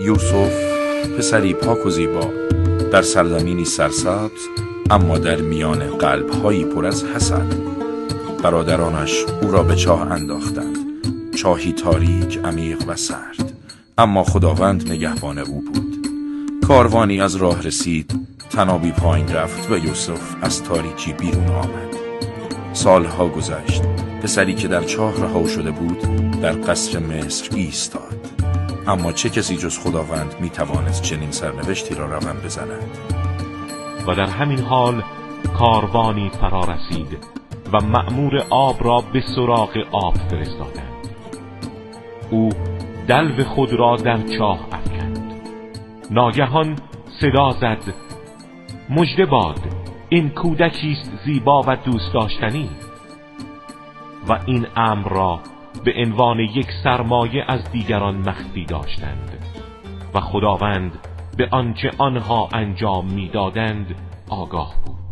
یوسف پسری پاک و زیبا در سرزمینی سرسبز، اما در میان قلب‌هایی پر از حسد. برادرانش او را به چاه انداختند، چاهی تاریک، عمیق و سرد، اما خداوند نگهبان او بود. کاروانی از راه رسید، طنابی پایین رفت و یوسف از تاریکی بیرون آمد. سالها گذشت. پسری که در چاه رها شده بود در قصر مصر ایستاد، اما چه کسی جز خداوند میتوانست چنین سرنوشتی را رقم بزند؟ و در همین حال کاروانی فرا رسید و مأمور آب را به سراغ آب فرستادند. او دلو خود را در چاه افکند. ناگهان صدا زد: مژده باد، این کودکی است زیبا و دوست داشتنی. و این امر را به عنوان یک سرمایه از دیگران مخفی داشتند و خداوند به آنچه آنها انجام می‌دادند آگاه بود.